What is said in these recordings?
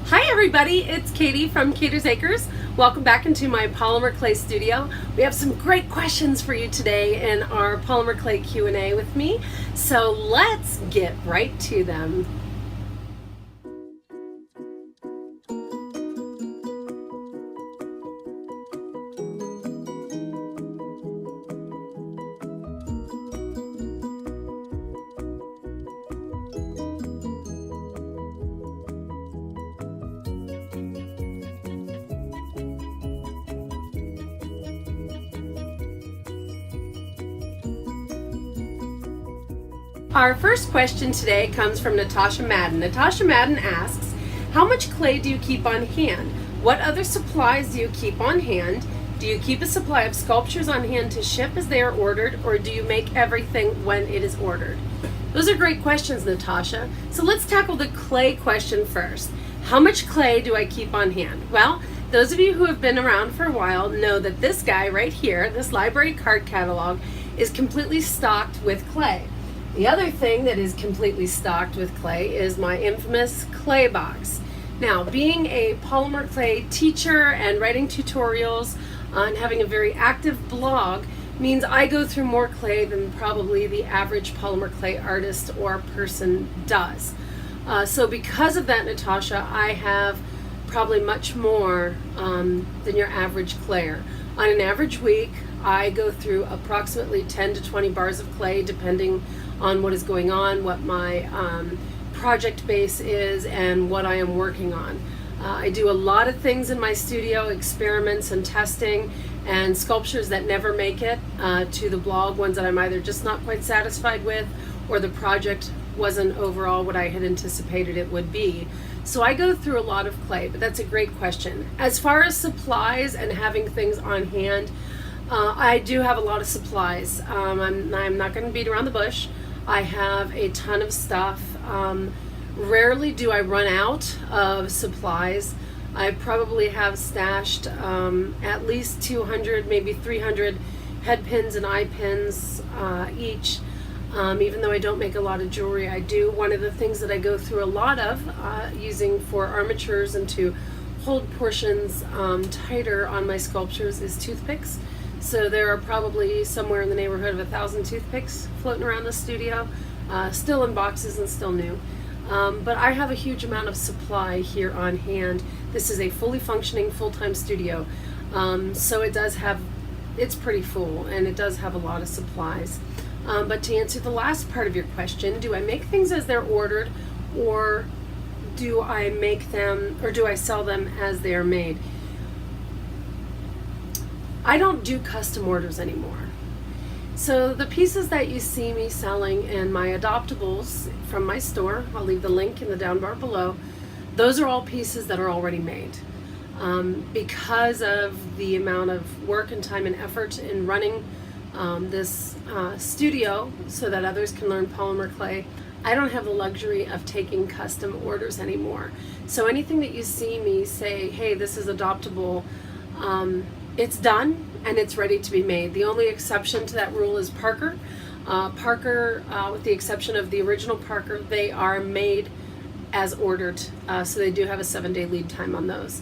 Hi everybody, it's Katie from KatersAcres. Welcome back into my polymer clay studio. We have some great questions for you today in our polymer clay Q&A with me. So let's get right to them. Our first question today comes from Natasha Madden. Natasha Madden asks, how much clay do you keep on hand? What other supplies do you keep on hand? Do you keep a supply of sculptures on hand to ship as they are ordered, or do you make everything when it is ordered? Those are great questions, Natasha. So let's tackle the clay question first. How much clay do I keep on hand? Well, those of you who have been around for a while know that this guy right here, this library card catalog, is completely stocked with clay. The other thing that is completely stocked with clay is my infamous clay box. Now, being a polymer clay teacher and writing tutorials and having a very active blog means I go through more clay than probably the average polymer clay artist or person does. So because of that, Natasha, I have probably much more than your average clayer. On an average week, I go through approximately 10 to 20 bars of clay depending on what is going on, what my project base is, and what I am working on. I do a lot of things in my studio, experiments and testing, and sculptures that never make it to the blog, ones that I'm either just not quite satisfied with, or the project wasn't overall what I had anticipated it would be. So I go through a lot of clay, but that's a great question. As far as supplies and having things on hand, I do have a lot of supplies. I'm not going to beat around the bush. I have a ton of stuff. Rarely do I run out of supplies. I probably have stashed at least 200, maybe 300 head pins and eye pins each. Even though I don't make a lot of jewelry, I do. One of the things that I go through a lot of using for armatures and to hold portions tighter on my sculptures is toothpicks. So there are probably somewhere in the neighborhood of 1,000 toothpicks floating around the studio, still in boxes and still new. But I have a huge amount of supply here on hand. This is a fully functioning full-time studio. So it's pretty full, and it does have a lot of supplies. But to answer the last part of your question, do I make things as they're ordered, or do I make them, or do I sell them as they are made? I don't do custom orders anymore. So the pieces that you see me selling in my adoptables from my store, I'll leave the link in the down bar below, those are all pieces that are already made. Because of the amount of work and time and effort in running this studio so that others can learn polymer clay, I don't have the luxury of taking custom orders anymore. So anything that you see me say, hey, this is adoptable, it's done and it's ready to be made. The only exception to that rule is Parker. With the exception of the original Parker, they are made as ordered. So they do have a 7-day lead time on those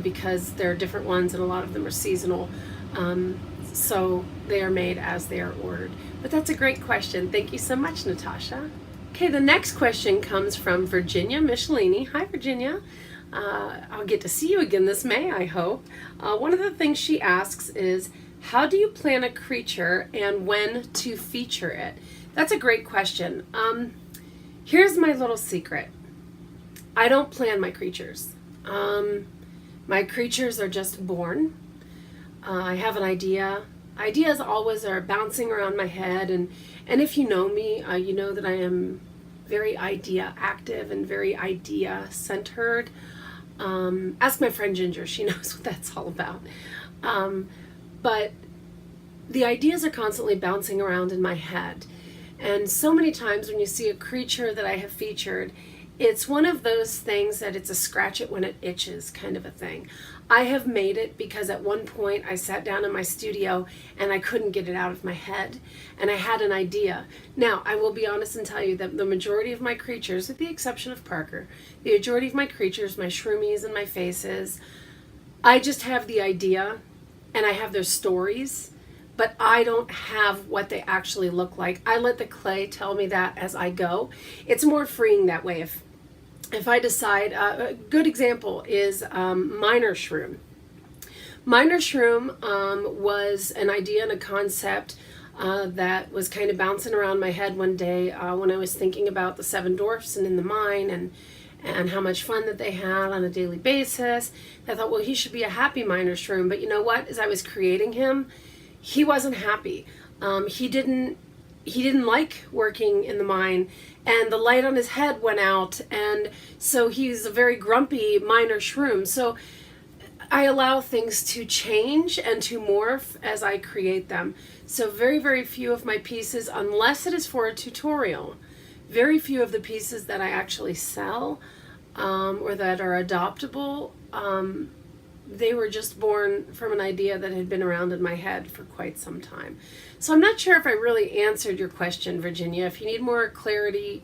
because there are different ones and a lot of them are seasonal. So they are made as they are ordered. But that's a great question. Thank you so much, Natasha. Okay, the next question comes from Virginia Michelini. Hi, Virginia. I'll get to see you again this May, I hope. One of the things she asks is, how do you plan a creature and when to feature it? That's a great question. Here's my little secret. I don't plan my creatures. My creatures are just born. I have an idea. Ideas always are bouncing around my head, and if you know me, you know that I am very idea active and very idea centered. Ask my friend Ginger, she knows what that's all about. But the ideas are constantly bouncing around in my head. And so many times when you see a creature that I have featured, it's one of those things that it's a scratch it when it itches kind of a thing. I have made it because at one point I sat down in my studio and I couldn't get it out of my head, and I had an idea. Now, I will be honest and tell you that the majority of my creatures, with the exception of Parker, the majority of my creatures, my shroomies and my faces, I just have the idea and I have their stories, but I don't have what they actually look like. I let the clay tell me that as I go. It's more freeing that way. If I decide, a good example is Minor Shroom. Minor Shroom was an idea and a concept that was kind of bouncing around my head one day when I was thinking about the 7 dwarfs and in the mine and how much fun that they had on a daily basis. I thought, well, he should be a happy Minor Shroom. But you know what? As I was creating him, he wasn't happy. He didn't like working in the mine, and the light on his head went out, and so he's a very grumpy Minor Shroom. So I allow things to change and to morph as I create them. So very, very few of my pieces, unless it is for a tutorial, very few of the pieces that I actually sell or that are adoptable, they were just born from an idea that had been around in my head for quite some time. So I'm not sure if I really answered your question, Virginia. If you need more clarity,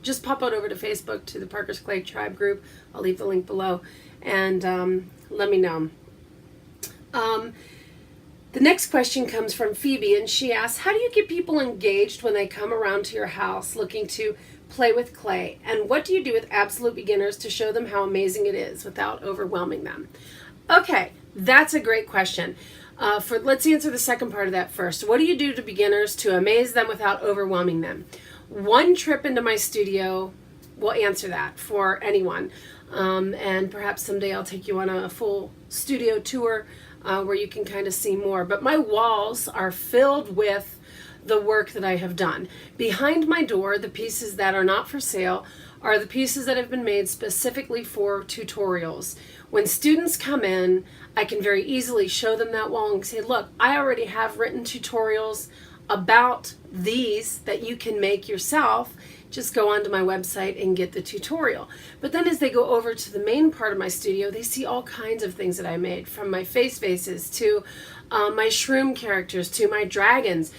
just pop out over to Facebook to the Parker's Clay Tribe group. I'll leave the link below, and let me know. The next question comes from Phoebe, and she asks, how do you get people engaged when they come around to your house looking to play with clay? And what do you do with absolute beginners to show them how amazing it is without overwhelming them? Okay, that's a great question. Let's answer the second part of that first. What do you do to beginners to amaze them without overwhelming them? One trip into my studio will answer that for anyone. And perhaps someday I'll take you on a full studio tour where you can kind of see more. But my walls are filled with the work that I have done. Behind my door, the pieces that are not for sale are the pieces that have been made specifically for tutorials. When students come in, I can very easily show them that wall and say, look, I already have written tutorials about these that you can make yourself. Just go onto my website and get the tutorial. But then as they go over to the main part of my studio, they see all kinds of things that I made, from my faces to my shroom characters, to my dragons,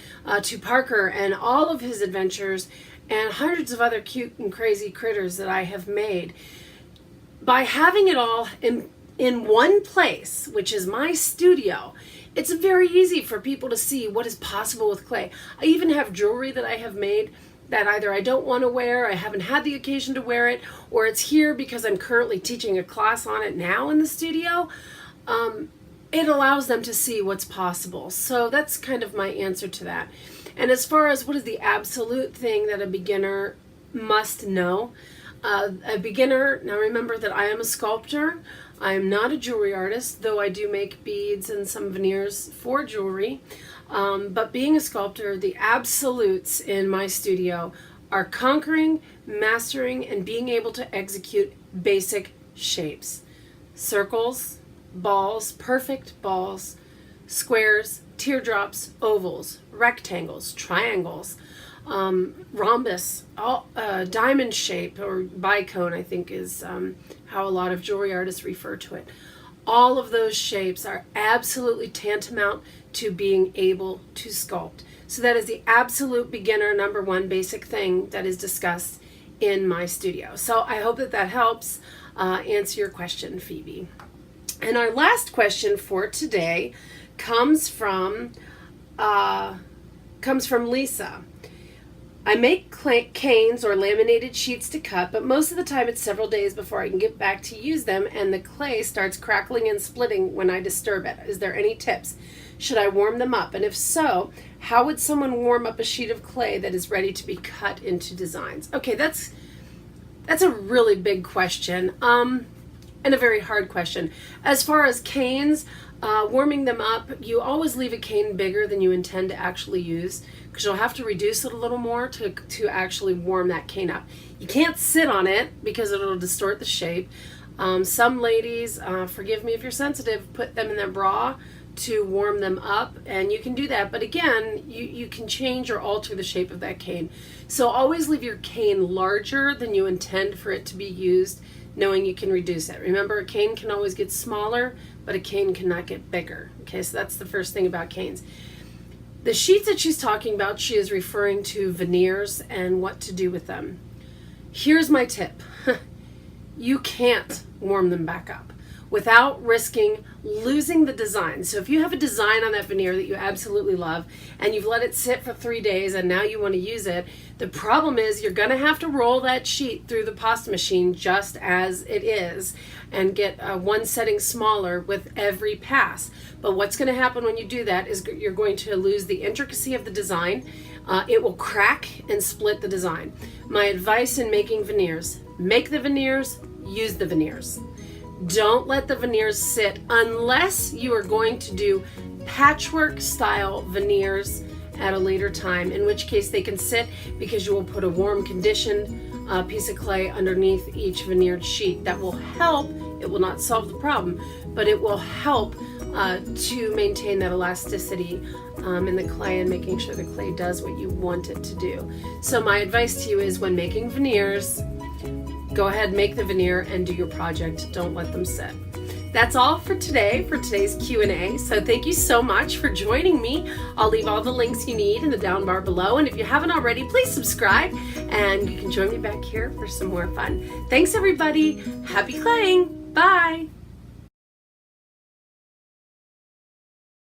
to Parker and all of his adventures, and hundreds of other cute and crazy critters that I have made. By having it all in one place, which is my studio, it's very easy for people to see what is possible with clay. I even have jewelry that I have made that either I don't want to wear, I haven't had the occasion to wear it, or it's here because I'm currently teaching a class on it now in the studio. It allows them to see what's possible. So that's kind of my answer to that. And as far as what is the absolute thing that a beginner must know, a beginner, now remember that I am a sculptor. I am not a jewelry artist, though I do make beads and some veneers for jewelry. But being a sculptor, the absolutes in my studio are conquering, mastering, and being able to execute basic shapes. Circles, balls, perfect balls, squares, teardrops, ovals, rectangles, triangles, rhombus, diamond shape, or bicone, I think is how a lot of jewelry artists refer to it. All of those shapes are absolutely tantamount to being able to sculpt. So that is the absolute beginner number one basic thing that is discussed in my studio. So I hope that that helps answer your question, Phoebe. And our last question for today comes from Lisa. I make canes or laminated sheets to cut, but most of the time it's several days before I can get back to use them, and the clay starts crackling and splitting when I disturb it. Is there any tips? Should I warm them up? And if so, how would someone warm up a sheet of clay that is ready to be cut into designs? Okay, that's a really big question, and a very hard question. As far as canes, warming them up, you always leave a cane bigger than you intend to actually use, because you'll have to reduce it a little more to actually warm that cane up. You can't sit on it because it'll distort the shape. Some ladies, forgive me if you're sensitive, put them in their bra to warm them up, and you can do that, but again, you can change or alter the shape of that cane. So always leave your cane larger than you intend for it to be used, knowing you can reduce it. Remember, a cane can always get smaller, but a cane cannot get bigger. Okay, so that's the first thing about canes. The sheets that she's talking about, she is referring to veneers and what to do with them. Here's my tip. You can't warm them back up without risking losing the design. So if you have a design on that veneer that you absolutely love and you've let it sit for 3 days and now you want to use it, the problem is you're going to have to roll that sheet through the pasta machine just as it is and get one setting smaller with every pass. But what's going to happen when you do that is you're going to lose the intricacy of the design. It will crack and split the design. My advice in making veneers: make the veneers, use the veneers. Don't let the veneers sit unless you are going to do patchwork style veneers at a later time, in which case they can sit because you will put a warm conditioned piece of clay underneath each veneered sheet. That will help. It will not solve the problem, but it will help to maintain that elasticity in the clay and making sure the clay does what you want it to do. So my advice to you is, when making veneers, go ahead, make the veneer and do your project. Don't let them sit. That's all for today, for today's Q&A. So thank you so much for joining me. I'll leave all the links you need in the down bar below. And if you haven't already, please subscribe and you can join me back here for some more fun. Thanks everybody. Happy claying. Bye.